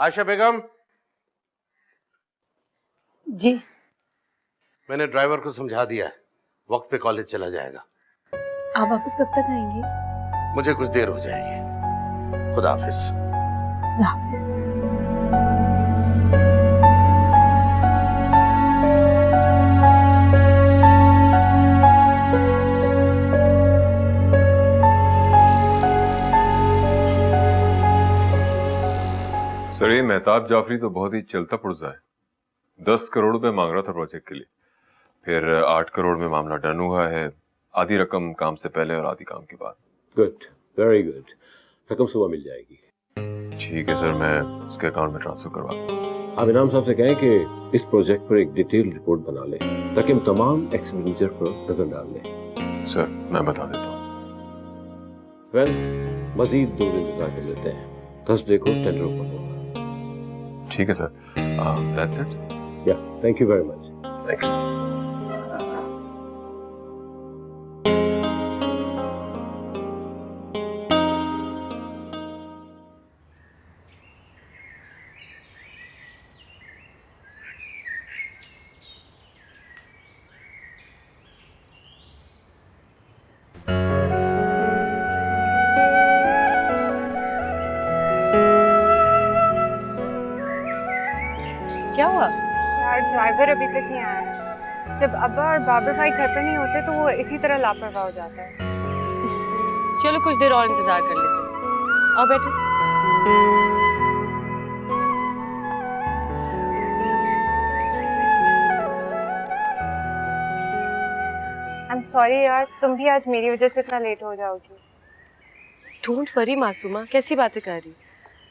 आयशा बेगम। जी। मैंने ड्राइवर को समझा दिया है, वक्त पे कॉलेज चला जाएगा। आप वापस कब तक आएंगे? मुझे कुछ देर हो जाएगी। खुदा हाफिज। खुदा हाफिज। सर ये मेहताब जाफरी तो बहुत ही चलता पुर्जा है। 10 करोड़ रुपए मांग रहा था प्रोजेक्ट के लिए, फिर 8 करोड़ में मामला डन हुआ है। आधी रकम काम से पहले और आधी काम के बाद। Good, very good. रकम सुबह मिल जाएगी। ठीक है सर, मैं उसके अकाउंट में ट्रांसफर करवा दूँ। आप इनाम साहब से कहें कि इस प्रोजेक्ट पर एक डिटेल रिपोर्ट बना लें ताकि हम तमाम एक्सपेंडिचर पर नजर डाल लें। सर मैं बता देता हूँ। वेल, मजीद 2 दिन इंतजार कर लेते हैं। थर्सडे को टेंडर ओपन होगा। ठीक है सर, दैट्स इट। या, thank you very much. Thank you. क्या हुआ? यार ड्राइवर अभी तक नहीं आया। जब अब्बा और बाबर भाई घर पर नहीं होते तो वो इसी तरह लापरवाह हो जाता है। चलो कुछ देर और इंतजार कर लेते हैं। आओ बैठो। आई एम सॉरी यार, तुम भी आज मेरी वजह से इतना लेट हो जाओगी। डोंट वरी मासूमा, कैसी बातें कर रही?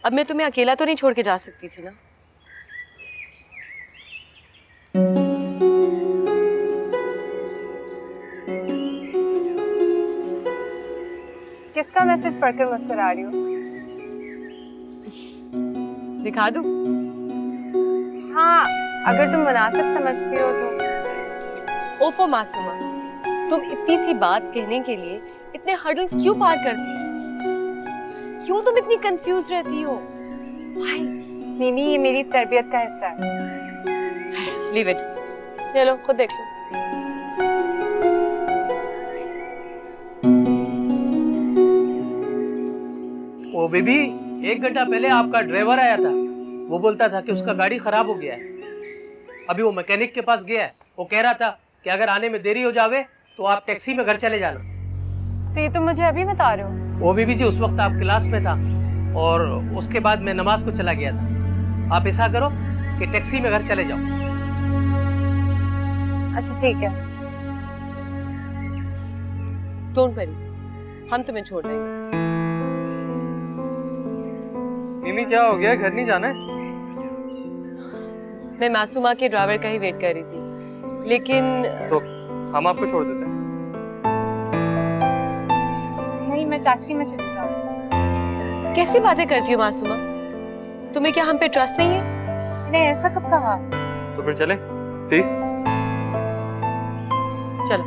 अब मैं तुम्हें अकेला तो नहीं छोड़ के जा सकती थी ना। किसका मैसेज पढ़कर मुस्कुरा रही हो? दिखा दूं? हाँ, अगर तुम मुनासिब समझती हो तो। ओफो मासूमा, तुम इतनी सी बात कहने के लिए इतने हर्डल्स क्यों पार करती हो? क्यों तुम इतनी कंफ्यूज रहती हो? Why? मीमी, ये मेरी तरबियत का हिस्सा है। Leave it. चलो खुद देख लो। ओ बेबी, 1 घंटा पहले आपका ड्राइवर आया था। वो बोलता था कि उसका गाड़ी खराब हो गया है। अभी वो मैकेनिक के पास गया है। वो कह रहा था कि अगर आने में देरी हो जावे तो आप टैक्सी में घर चले जाना। तो ये तुम मुझे अभी बता रहे हो? ओ बेबी जी, उस वक्त आप क्लास में था और उसके बाद मैं नमाज को चला गया था। आप ऐसा करो कि टैक्सी में घर चले जाओ। अच्छा ठीक है। डोंट वरी, हम तुम्हें छोड़ देंगे। मिमी क्या हो गया, घर नहीं जाना है? मैं मासूमा के ड्राइवर का ही वेट कर रही थी, लेकिन तो हम आपको छोड़ देते हैं। नहीं, मैं टैक्सी में चली जाऊँ। कैसी बातें करती हो मासूमा? तुम्हें क्या हम पे ट्रस्ट नहीं है? मैंने ऐसा कब कहा? तो फिर चले प्लीज। चलो।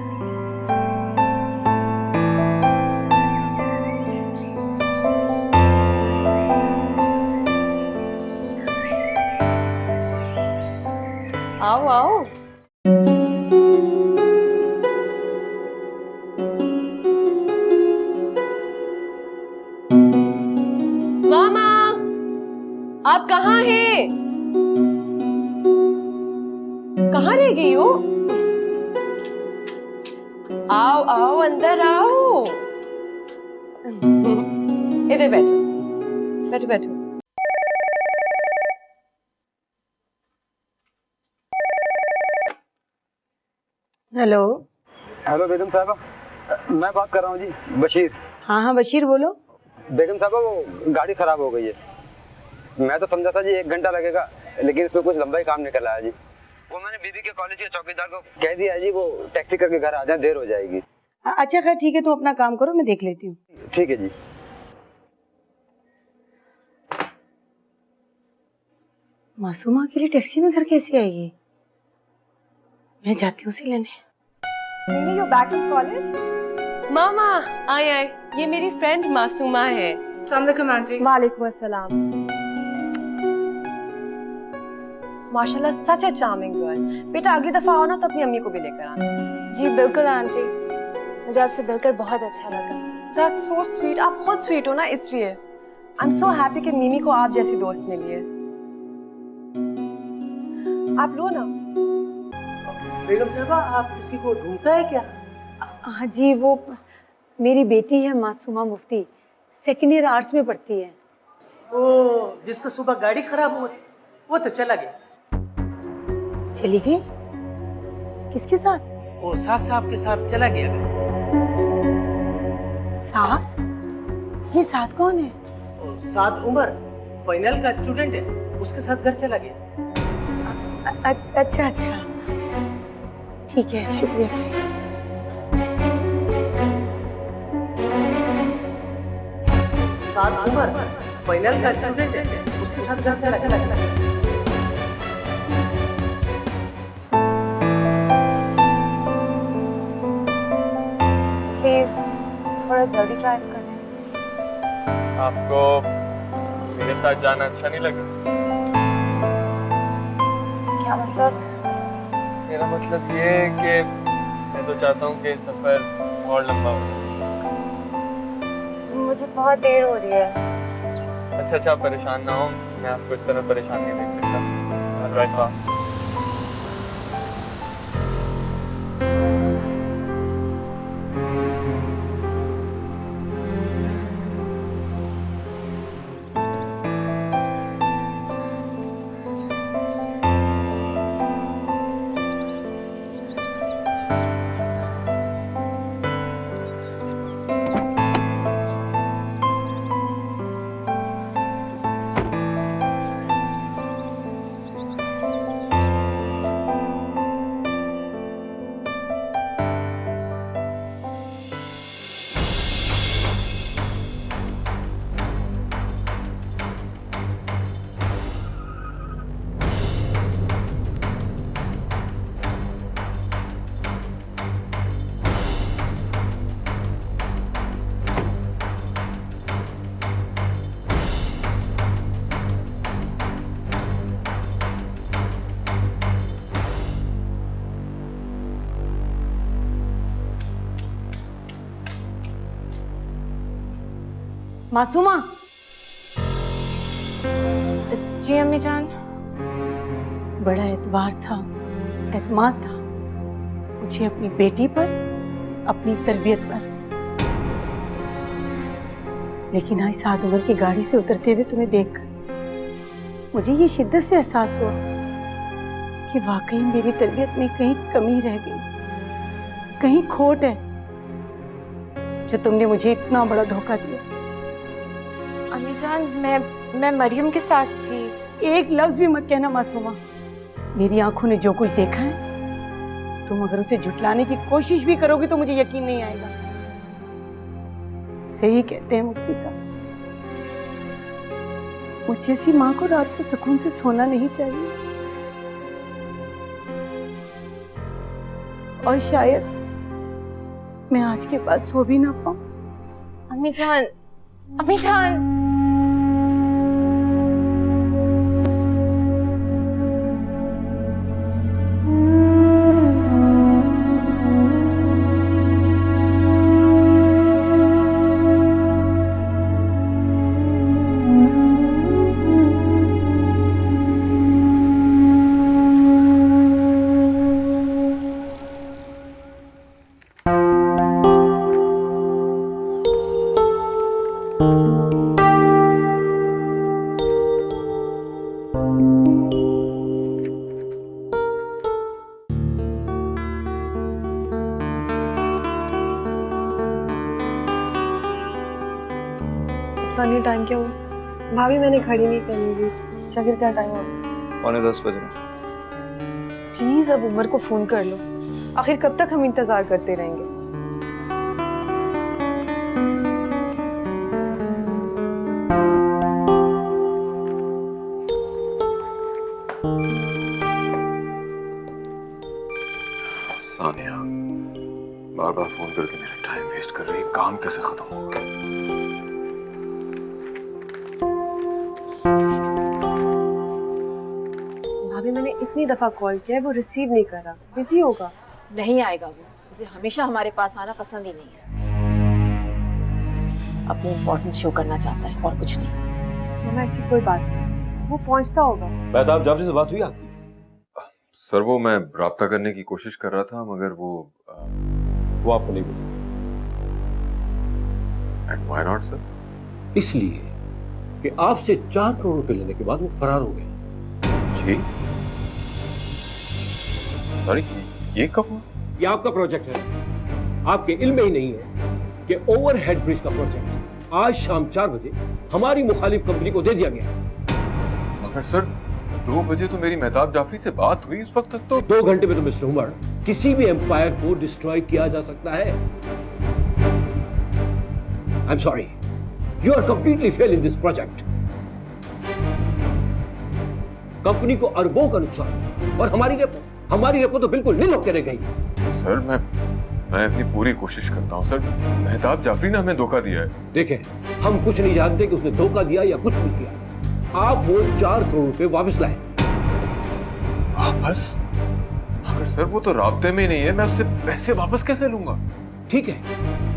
आओ आओ। मामा, आप कहाँ हैं? कहाँ रह गई हो? आओ आओ, अंदर आओ। इधर बैठो, बैठो बैठो। हेलो। हेलो बेगम साहबा, मैं बात कर रहा हूँ जी, बशीर। हाँ हाँ बशीर बोलो। बेगम साहबा, वो गाड़ी खराब हो गई है। मैं तो समझा था जी 1 घंटा लगेगा, लेकिन इसमें कुछ लंबा ही काम निकल आया जी। वो मैंने बीबी के कॉलेज के चौकीदार को कह दिया है जी, वो टैक्सी करके घर आ जाए, देर हो जाएगी। अच्छा खैर ठीक है, तुम अपना काम करो, मैं देख लेती हूँ। ठीक है जी। मासूमा के लिए टैक्सी में घर कैसे आएगी? मैं जाती हूँ उसे लेने। Mimi, you're back in college? मामा आए आए, ये मेरी फ्रेंड मासूमा है। अस्सलाम वालेकुम आंटी। वालेकुम अस्सलाम। माशाल्लाह सच अ चार्मिंग गर्ल। बेटा अगली दफा आओ ना तो अपनी अम्मी को भी लेकर आना। जी बिल्कुल आंटी, मुझे आपसे मिलकर बहुत अच्छा लगा। That's so sweet। आप खुद स्वीट हो ना इसलिए। I'm so happy कि मिमी को आप जैसी दोस्त मिली है। आप लो ना। बेगम साहबा, आप किसी को ढूंढता है क्या? हाँ जी, वो मेरी बेटी है मासूमा मुफ्ती, सेकेंड ईयर आर्ट्स में पढ़ती है। वो जिसका सुबह गाड़ी खराब हुआ वो तो चला गया। चली गई? किसके साथ? वो साथ साहब के साथ चला गया घर। साथ? ये साथ कौन है? और साथ उमर फाइनल का स्टूडेंट है, उसके साथ घर चला गया। अच्छा अच्छा, ठीक है, शुक्रिया भाई। साथ उमर फाइनल का स्टूडेंट है, उसके साथ घर चला गया। प्लीज थोड़ा जल्दी ड्राइव करना। आपको मेरे साथ जाना अच्छा नहीं लगा? क्या मतलब? मेरा मतलब ये है कि मैं तो चाहता हूँ कि सफर और लंबा हो। मुझे बहुत देर हो रही है। अच्छा, आप परेशान ना हो, मैं आपको इस तरह परेशान नहीं देख सकता। Drive fast. मासूमा, जी अम्मी जान। बड़ा एतबार था, एतमाद था मुझे अपनी बेटी पर, अपनी तरबियत पर। लेकिन आज सात उम्र की गाड़ी से उतरते हुए तुम्हें देखकर मुझे ये शिद्दत से एहसास हुआ कि वाकई मेरी तरबियत में कहीं कमी रह गई, कहीं खोट है, जो तुमने मुझे इतना बड़ा धोखा दिया। अम्मी जान, मैं मरियम के साथ थी। एक लफ्ज भी मत कहना मासूमा। मेरी आंखों ने जो कुछ देखा है, तुम अगर उसे झुटलाने की कोशिश भी करोगी तो muझे यकीन नहीं आएगा। सही कहते हैं मुफ्ती साहब, मुझ जैसी माँ को रात को सुकून से सोना नहीं चाहिए। और शायद मैं आज के बाद सो भी ना पाऊं। अम्मी जान, अम्मी जान। सानी टाइम क्या हुआ? भाभी मैंने खड़ी नहीं करनी थी। शाकिर क्या टाइम हो? 9:45 बजे। प्लीज अब उमर को फोन कर लो। आखिर कब तक हम इंतजार करते रहेंगे? सानिया बार बार फोन करके मेरा टाइम वेस्ट कर रही है, काम कैसे खत्म होगा? भाभी मैंने इतनी दफा कॉल किया है, वो रिसीव नहीं कर रहा, बिजी होगा। नहीं आएगा वो, उसे हमेशा हमारे पास आना पसंद ही नहीं है। अपनी इम्पोर्टेंस शो करना चाहता है और कुछ नहीं। मामा ऐसी कोई बात नहीं, वो पहुंचता होगा। मेहताब जाफरी से बात हुई आपकी? सर वो मैं राब्ता करने की कोशिश कर रहा था मगर वो आपको नहीं बोला। And why not sir? इसलिए कि आपसे 4 करोड़ रुपए लेने के बाद वो फरार हो गए। जी सॉरी, ये कब हुआ? ये आपका प्रोजेक्ट है, आपके इल्म में ही नहीं है कि ओवरहेड ब्रिज का प्रोजेक्ट आज शाम 4 बजे हमारी मुखालिफ कंपनी को दे दिया गया। मगर सर 2 बजे तो मेरी मेहताब जाफरी से बात हुई, उस वक्त तक तो 2 घंटे में तो मिस्टर उमर किसी भी एम्पायर को डिस्ट्रॉय किया जा सकता है। I am sorry, you are completely fail in this project. Company को अरबों का नुकसान और हमारी रेपो तो बिल्कुल नील होकर रह गई। सर मैं अपनी पूरी कोशिश करता हूँ सर। मेहताब जाफरी ने हमें धोखा दिया है। देखें, हम कुछ नहीं जानते कि उसने धोखा दिया या कुछ नहीं किया। आप वो 4 करोड़ रुपए वापस लाए। वापस? मगर सर वो तो राब्ते में ही नहीं है, मैं उससे पैसे वापस कैसे लूंगा? ठीक है,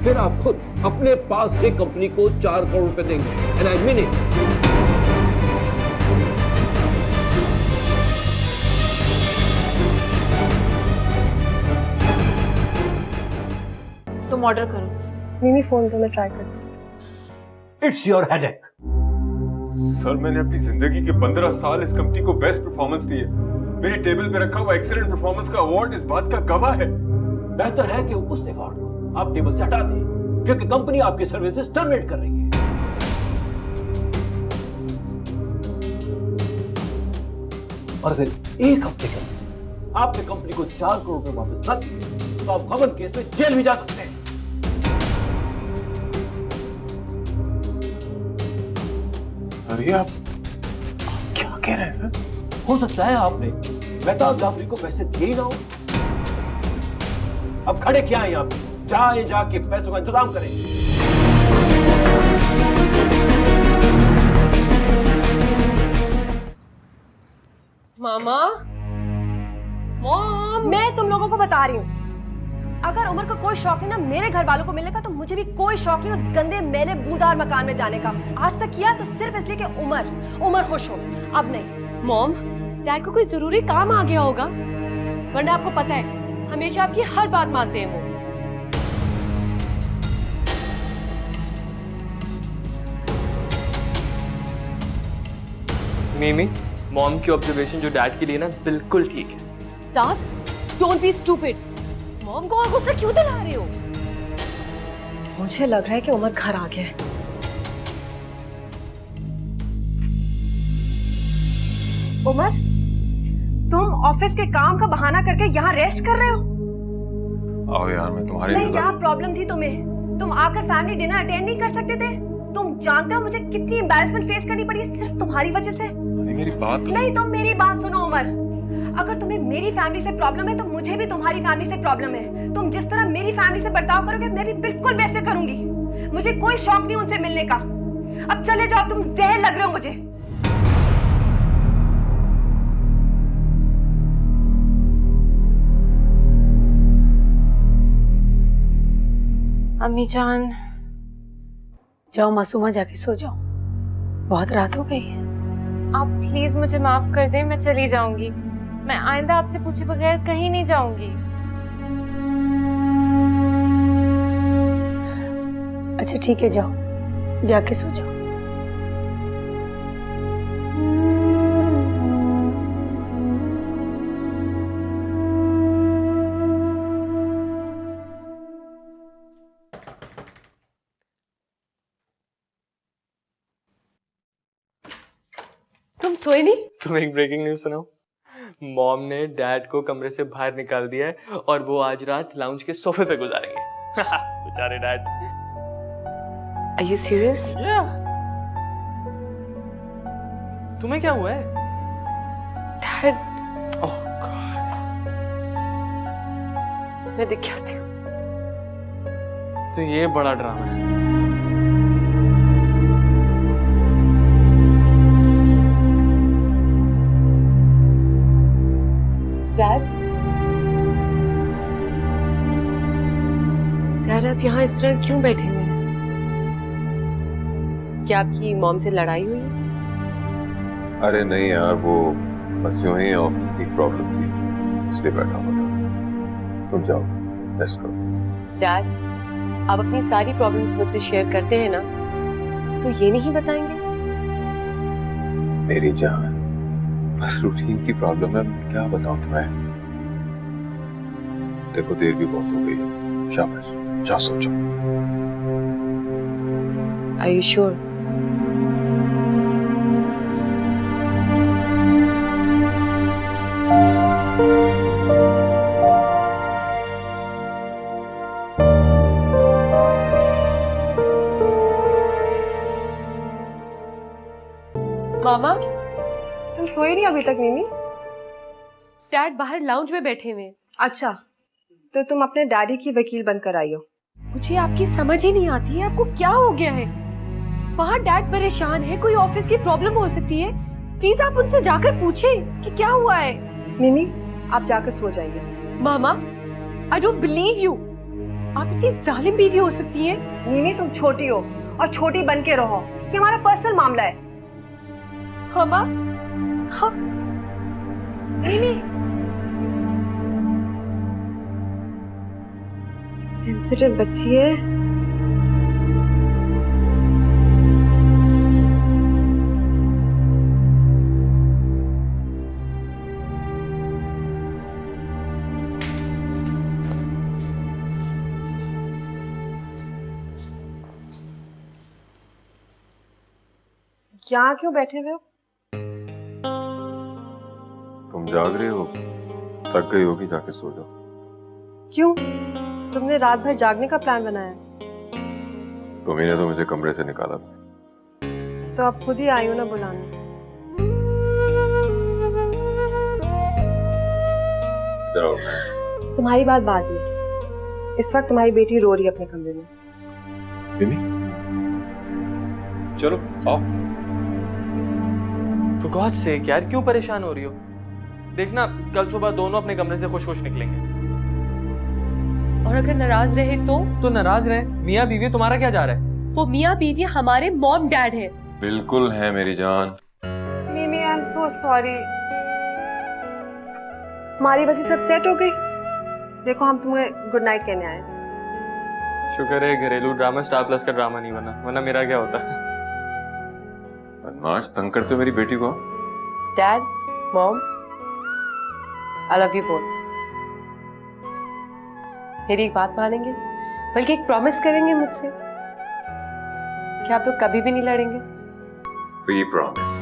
फिर आप खुद अपने पास से कंपनी को 4 करोड़ रुपए देंगे। And I mean it. तुम ऑर्डर करो। मिमी फोन तो मैं ट्राई करती हूँ। It's your headache. सर मैंने अपनी जिंदगी के 15 साल इस कंपनी को बेस्ट परफॉर्मेंस दी है। मेरी टेबल पे रखा हुआ एक्सीलेंट परफॉर्मेंस का अवार्ड इस बात का गवाह है। बेहतर है कि उस अवार्ड को आप टेबल से हटा दें, क्योंकि कंपनी आपकी सर्विसेज टर्मिनेट कर रही है। और अगर 1 हफ्ते के अंदर आपने कंपनी को 4 करोड़ रुपए वापस न दिए तो आप कॉमन केस में जेल भी जा सकते हैं। अरे आप क्या कह रहे हैं सर? हो सकता है आपने मेहताब जाफरी को पैसे दिए ही ना हो। अब खड़े क्या हैं यहाँ पे? जाए जाके पैसों का इंतजाम करें। मामा, मॉम, मैं तुम लोगों को बता रही हूँ, अगर उमर को कोई शौक नहीं ना मेरे घर वालों को मिलने का, तो मुझे भी कोई शौक नहीं उस गंदे मेले बूदार मकान में जाने का। आज तक किया तो सिर्फ इसलिए कि उमर खुश हो, अब नहीं। मॉम, डैड को कोई जरूरी काम आ गया होगा, वरना आपको पता है हमेशा आपकी हर बात मानते हैं वो। मिमी, मॉम की ऑब्जर्वेशन जो डैड के लिए ना बिल्कुल ठीक है। साथ, डोंट बी स्टूपिड। मॉम को और गुस्सा क्यों दिला रहे हो? मुझे लग रहा है कि उमर घर आ गया है। उमर, तुम ऑफिस के काम का बहाना करके यहाँ रेस्ट कर रहे हो? आओ यार, मैं तुम्हारी नहीं, क्या प्रॉब्लम थी तुम्हें? तुम आकर फैमिली डिनर अटेंड नहीं कर सकते थे? तुम जानते हो मुझे कितनी एम्बैरेसमेंट फेस करनी पड़ी सिर्फ तुम्हारी वजह से। मेरी बात नहीं, तुम मेरी बात सुनो उमर। अगर तुम्हें मेरी फैमिली से प्रॉब्लम है तो मुझे भी तुम्हारी फैमिली से प्रॉब्लम है। तुम जिस तरह मेरी फैमिली से बर्ताव करोगे मैं भी बिल्कुल वैसे करूंगी। मुझे कोई शौक नहीं उनसे मिलने का। अब चले जाओ, तुम जहर लग रहे हो मुझे। अम्मी जान, जाओ मासूमा, जाके सो जाओ, बहुत रात हो गई है। आप प्लीज मुझे माफ कर दें, मैं चली जाऊंगी। मैं आइंदा आपसे पूछे बगैर कहीं नहीं जाऊंगी। अच्छा ठीक है, जाओ, जाके सो जाओ। तुम सोए नहीं? तुम एक ब्रेकिंग न्यूज सुनाओ। मॉम ने डैड को कमरे से बाहर निकाल दिया है और वो आज रात लाउंज के सोफे पे गुजारेंगे। बेचारे dad. Are you serious? Yeah. तुम्हें क्या हुआ है? Dad, Oh God. मैं देख के आती हूँ। तो ये बड़ा ड्रामा है। आप यहाँ इस तरह क्यों बैठे हुए हैं? क्या आपकी मॉम से लड़ाई हुई है? अरे नहीं यार, वो बस यूं ही ऑफिस की प्रॉब्लम थी, इसलिए बैठा हुआ था। तुम जाओ, रेस्ट करो। डैड, आप अपनी सारी प्रॉब्लम्स मुझसे शेयर करते हैं ना, तो ये नहीं बताएंगे? मेरी जान, बस रूटीन की प्रॉब्लम है, मैं क्या बताऊं तुम्हें। देखो देर भी बहुत हो गई है, शाबाश, जाओ सो जाओ। Are you sure? मामा, तुम सोई नहीं अभी तक मिमी? डैड बाहर लाउंज में बैठे हुए हैं। अच्छा, तो तुम अपने डैडी की वकील बनकर आई हो। मुझे आपकी समझ ही नहीं आती है, आपको क्या हो गया है? बाहर डैड परेशान है, कोई ऑफिस की प्रॉब्लम हो सकती है। प्लीज आप उनसे जाकर पूछें कि क्या हुआ है। मिमी, आप जाकर सो जाइए। मामा, आई डोंट बिलीव यू। आप इतनी जालिम बीवी हो सकती है? मिमी, तुम छोटी हो और छोटी बन के रहो। ये हमारा पर्सनल मामला है। मामा, हाँ। मिमी, सेंसिटिव बच्ची है। यहाँ क्यों बैठे हुए हो? तुम जाग रही हो, थक गई होगी, जाके सो जाओ। क्यों? तुमने रात भर जागने का प्लान बनाया? तुम्ही ने तो मुझे कमरे से निकाला। तो आप खुद ही आई हो ना बुलाने। इधर आओ। तुम्हारी बात बाद में। इस वक्त तुम्हारी बेटी रो रही है अपने कमरे में। मिमी, चलो आओ। For God's sake यार, क्यों परेशान हो रही हो? देखना, कल सुबह दोनों अपने कमरे से खुश खुश निकलेंगे। और अगर नाराज रहे तो नाराज रहे, मियाँ बीवी, तुम्हारा क्या जा रहा है? वो मियाँ बीवी हमारे मॉम डैड है। बिल्कुल है मेरी जान। मिमी, आई एम सो सॉरी। हमारी वजह से अपसेट हो गई। देखो, हम तुम्हें गुड नाइट कहने आए। शुक्र है घरेलू ड्रामा स्टार प्लस का ड्रामा नहीं बना, वरना मेरा क्या होता। बदमाश, तंग करते हो मेरी बेटी को। Dad, mom, I love you both. मेरी एक बात मानेंगे, बल्कि एक प्रॉमिस करेंगे मुझसे कि आप लोग कभी भी नहीं लड़ेंगे? We promise।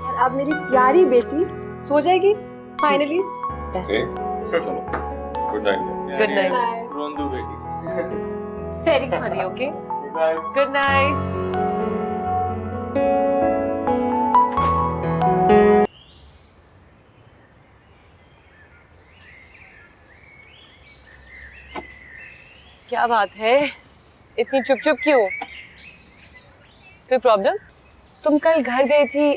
और अब मेरी प्यारी बेटी सो जाएगी फाइनली। चलो, गुड नाइट। Good night. रोंदू बेटी। Very funny, okay? Good night. क्या बात है, इतनी चुप चुप क्यों? कोई प्रॉब्लम? तुम कल घर गई थी,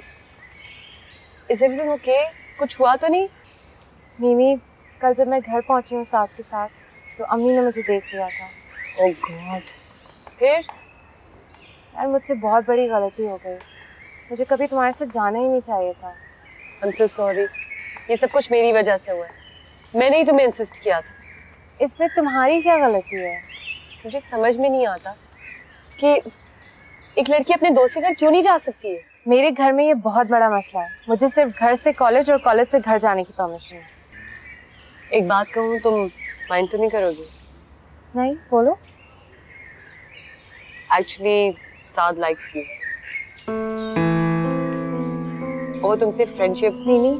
इज एवरीथिंग ओके? कुछ हुआ तो नहीं? मिमी, कल जब मैं घर पहुंची हूँ साथ के साथ, तो अम्मी ने मुझे देख लिया था। ओह गॉड, फिर? यार, मुझसे बहुत बड़ी गलती हो गई। मुझे कभी तुम्हारे साथ जाना ही नहीं चाहिए था। आई एम सो सॉरी, ये सब कुछ मेरी वजह से हुआ है। मैंने ही तुम्हें इंसिस्ट किया था। इसमें तुम्हारी क्या गलती है? मुझे समझ में नहीं आता कि एक लड़की अपने दोस्त के घर क्यों नहीं जा सकती है। मेरे घर में ये बहुत बड़ा मसला है। मुझे सिर्फ घर से कॉलेज और कॉलेज से घर जाने की परमिशन है। एक बात कहूँ, तुम माइंड तो नहीं करोगी? नहीं, बोलो। Actually Saad likes you. वो तुमसे फ्रेंडशिप। मिमी,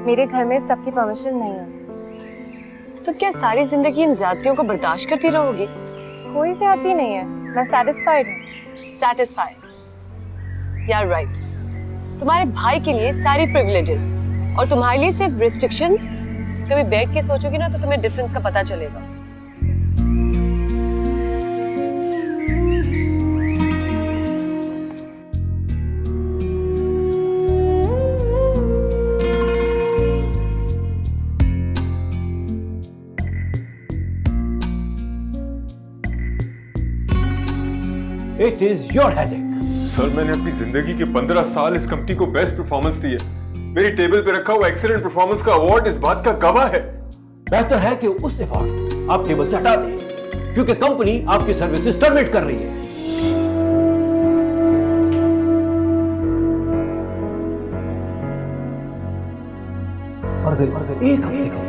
मेरे घर में सबकी परमिशन नहीं है। तो क्या सारी जिंदगी इन ज्यादतियों को बर्दाश्त करती रहोगी? कोई ज्यादती नहीं है, मैं सेटिस्फाइड हूँ। सेटिस्फाइड? यार राइट। तुम्हारे भाई के लिए सारी प्रिविलेजेस और तुम्हारे लिए सिर्फ रिस्ट्रिक्शंस। कभी बैठ के सोचोगे ना तो तुम्हें डिफरेंस का पता चलेगा। It is your headache. Sir मैंने अपनी जिंदगी के 15 साल इस कंपनी को बेस्ट परफॉर्मेंस दी है। मेरी टेबल पे रखा हुआ एक्सीलेंट परफॉर्मेंस का अवार्ड इस बात का गवाह है। बेहतर है कि उस अवार्ड आप टेबल से हटा दें, क्योंकि कंपनी आपकी सर्विसेज टर्मिनेट कर रही है। और अगर एक हफ्ते का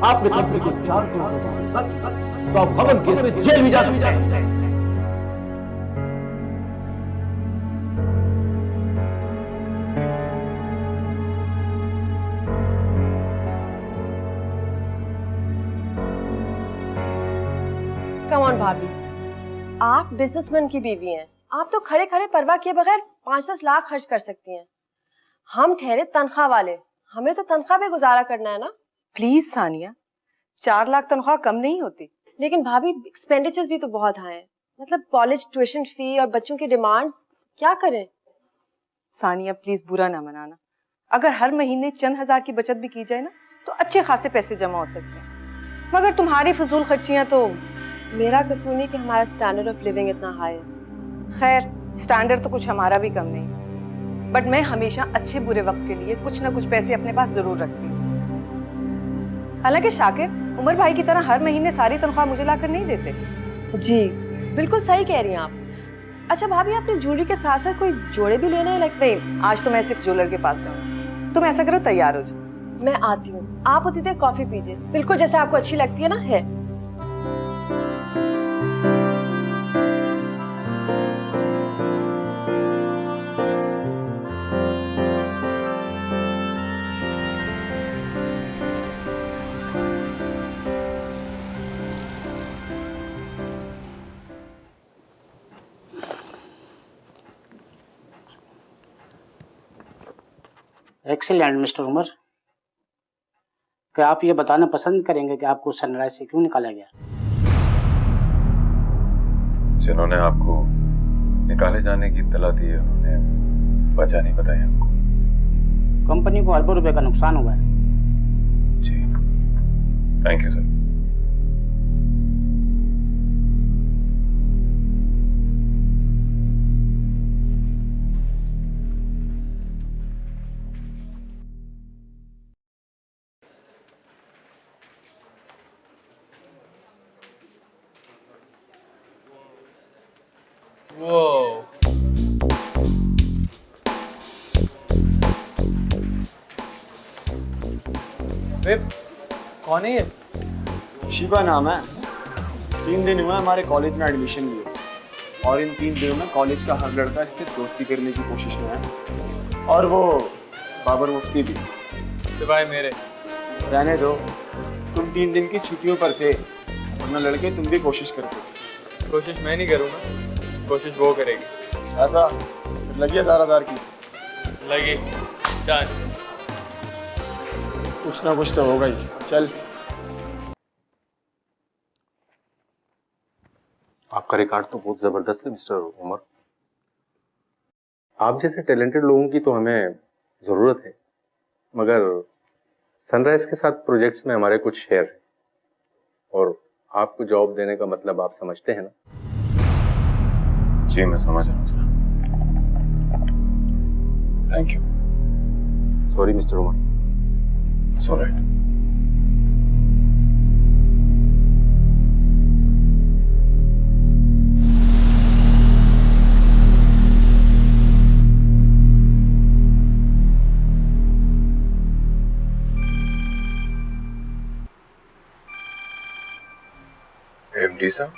आपने कंपनी को 4 करोड़ तो आप भवन केस में जेल भी जा सकते हैं। कम ऑन भाभी, आप बिजनेसमैन की बीवी हैं। आप तो खड़े खड़े परवाह किए बगैर 5-10 लाख खर्च कर सकती हैं। हम ठहरे तनख्वाह वाले, हमें तो तनख्वाह पे गुजारा करना है ना। प्लीज सानिया, 4 लाख तनख्वाह कम नहीं होती। लेकिन भाभी एक्सपेंडिचर्स भी तो बहुत हाई हैं। मतलब कॉलेज ट्यूशन फी और बच्चों की डिमांड्स, क्या करें? सानिया प्लीज बुरा ना मनाना। अगर हर महीने चंद हजार की बचत भी की जाए ना तो अच्छे खासे पैसे जमा हो सकते हैं। मगर तुम्हारी फजूल खर्चियां तो। मेरा कसूर नहीं कि हमारा स्टैंडर्ड ऑफ लिविंग इतना हाई है। खैर, स्टैंडर्ड तो कुछ हमारा भी कम नहीं, बट मैं हमेशा अच्छे बुरे वक्त के लिए कुछ ना कुछ पैसे अपने पास जरूर रखती हूँ। हालांकि शाकिर उमर भाई की तरह हर महीने सारी तनख्वाह मुझे लाकर नहीं देते। जी बिल्कुल सही कह रही हैं आप। अच्छा भाभी, आपने ज्वेलरी के साथ साथ कोई जोड़े भी लेने हैं? नहीं, आज तो मैं सिर्फ ज्वेलर के पास जाऊँ। तुम ऐसा करो, तैयार हो जाओ। मैं आती हूँ, आप उतनी देर कॉफी पीजिए, बिल्कुल जैसे आपको अच्छी लगती है ना। है एक्सीलेंट मिस्टर उमर, क्या आप ये बताना पसंद करेंगे कि आपको सनराइज से क्यों निकाला गया? जिन्होंने आपको निकाले जाने की इत्तला दी है उन्होंने वजह नहीं बताई आपको। कंपनी को अरबों रुपए का नुकसान हुआ है। जी, thank you sir. Whoa. Babe, कौन है ये? शिवा नाम है। 3 दिन हुए हमारे कॉलेज में एडमिशन लिए और इन 3 दिनों में कॉलेज का हर लड़का इससे दोस्ती करने की कोशिश में है, और वो बाबर मुफ्ती भी। सिवाय मेरे। रहने दो, तुम 3 दिन की छुट्टियों पर थे, वरना लड़के तुम भी कोशिश करते। कोशिश मैं नहीं करूँगा, कोशिश वो करेगी। ऐसा लगी है ज़ारादार की? लगी। डन। कुछ ना कुछ तो होगा ही। चल। आपका रिकॉर्ड तो बहुत जबरदस्त है मिस्टर उमर। आप जैसे टैलेंटेड लोगों की तो हमें जरूरत है, मगर सनराइज के साथ प्रोजेक्ट्स में हमारे कुछ शेयर है, और आपको जॉब देने का मतलब आप समझते हैं ना? जी मैं समझ रहा हूँ sir. Thank you. Sorry mister Umar. It's alright. MD साहब,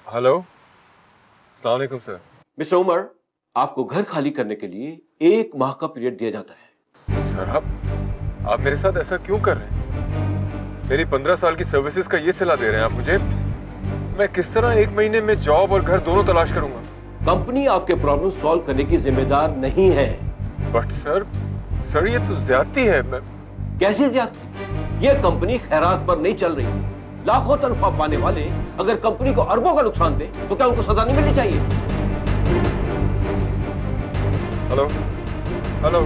हेलो, अस्सलाम वालेकुम सर। मिस्टर उमर, आपको घर खाली करने के लिए 1 माह का पीरियड दिया जाता है। सर आप मेरे साथ ऐसा क्यों कर रहे हैं? मेरी 15 साल की सर्विसेज का ये सलाह दे रहे हैं आप मुझे? मैं किस तरह 1 महीने में जॉब और घर दोनों तलाश करूंगा? कंपनी आपके प्रॉब्लम सॉल्व करने की जिम्मेदार नहीं है। बट सर ये तो ज्यादती है। मैं कैसी ज्यादती? ये कंपनी खैरात पर नहीं चल रही। लाखों तनख्वाह पाने वाले अगर कंपनी को अरबों का नुकसान दे तो क्या उनको सजा नहीं मिलनी चाहिए? हेलो हेलो,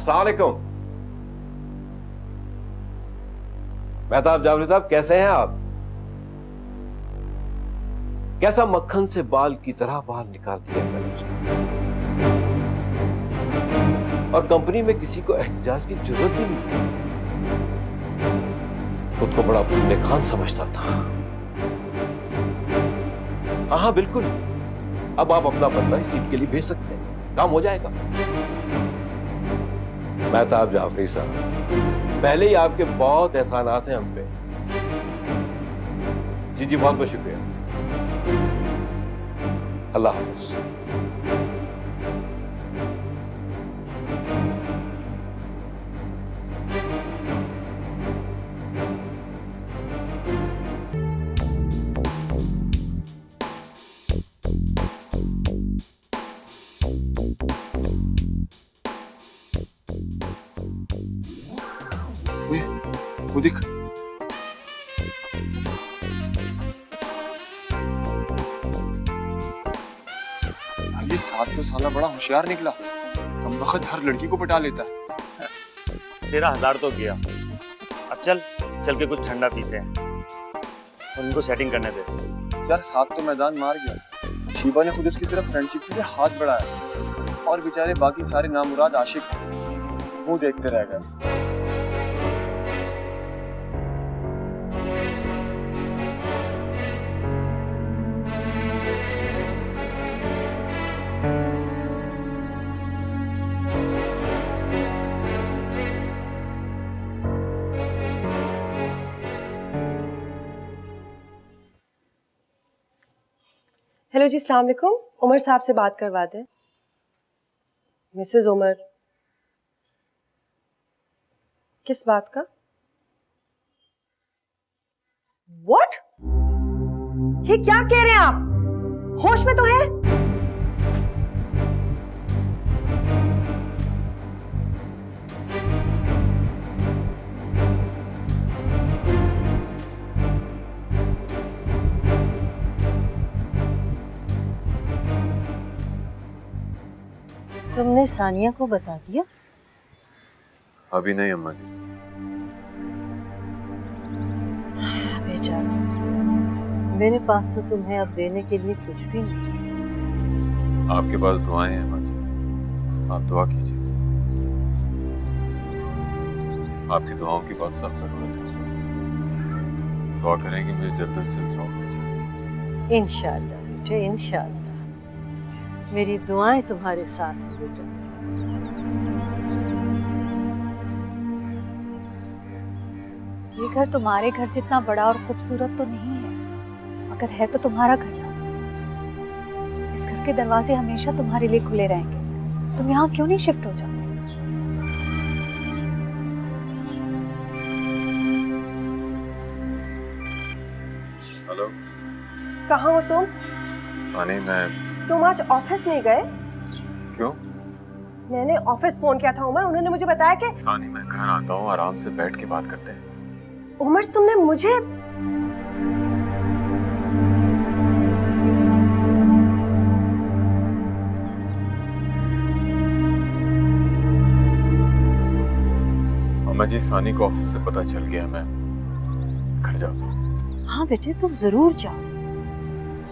अस्सलाम वालेकुम। मेहताब जाफरी साहब, कैसे हैं आप? कैसा मक्खन से बाल की तरह बाहर निकाल दिया मैंने उसको। और कंपनी में किसी को एहतजाज की जरूरत भी नहीं। खुद को बड़ा पुण्यखान समझता था। हाँ बिल्कुल, अब आप अपना बंदा इस सीट के लिए भेज सकते हैं, काम हो जाएगा। मेहताब जाफरी साहब, पहले ही आपके बहुत एहसानात हैं हम पे। जी जी, बहुत बहुत शुक्रिया। अल्लाह हाफ़िज़। वो दिख, ये साथ तो साला बड़ा होशियार निकला। कमबख्त हर लड़की को पटा लेता है। 13,000 तो गया। अब चल के कुछ ठंडा पीते हैं, उनको सेटिंग करने दे। यार साथ तो मैदान मार गया। शीबा ने खुद उसकी तरफ फ्रेंडशिप के लिए हाथ बढ़ाया और बेचारे बाकी सारे नामुराद आशिक मुंह देखते रह गए। हेलो जी, अस्सलाम वालेकुम। उमर साहब से बात करवा दें। मिसेस उमर। किस बात का? व्हाट? ये क्या कह रहे हैं आप? होश में तो है? तुमने सानिया को बता दिया? अभी नहीं अम्मा जी। बेचारा, मेरे पास तो तुम्हें अब देने के लिए कुछ भी नहीं। आपके पास दुआएं हैं अम्मा जी, आप दुआ कीजिए। आपकी दुआओं की बहुत सख्त जरूरत है। दुआ करेंगे मुझे जल्द से जल्द जॉब मिल जाए। इंशाअल्लाह बेटे, इंशाअल्लाह। मेरी दुआएं तुम्हारे साथ हैं बेटा। ये घर तुम्हारे घर जितना बड़ा और खूबसूरत तो नहीं है, मगर है तो तुम्हारा घर ना। इस घर के दरवाजे हमेशा तुम्हारे लिए खुले रहेंगे। तुम यहाँ क्यों नहीं शिफ्ट हो जाते? हेलो, कहाँ हो तुम? नहीं, मैं। तुम आज ऑफिस नहीं गए? क्यों? मैंने ऑफिस फोन किया था उमर, उन्होंने मुझे बताया कि सानी, मैं घर आता हूँ, आराम से बैठ के बात करते हैं। उमर, तुमने मुझे अम्मा जी, सानी को ऑफिस से पता चल गया, मैं घर जाता हूँ। हाँ बेटे, तुम जरूर जाओ।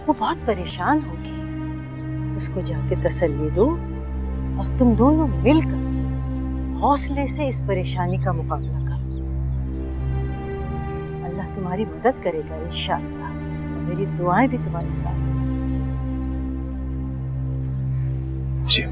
वो बहुत परेशान होगी, उसको जाके तसल्ली दो और तुम दोनों मिलकर हौसले से इस परेशानी का मुकाबला करो। अल्लाह तुम्हारी मदद करेगा इंशाअल्लाह। मेरी दुआएं भी तुम्हारे साथ हैं। जी।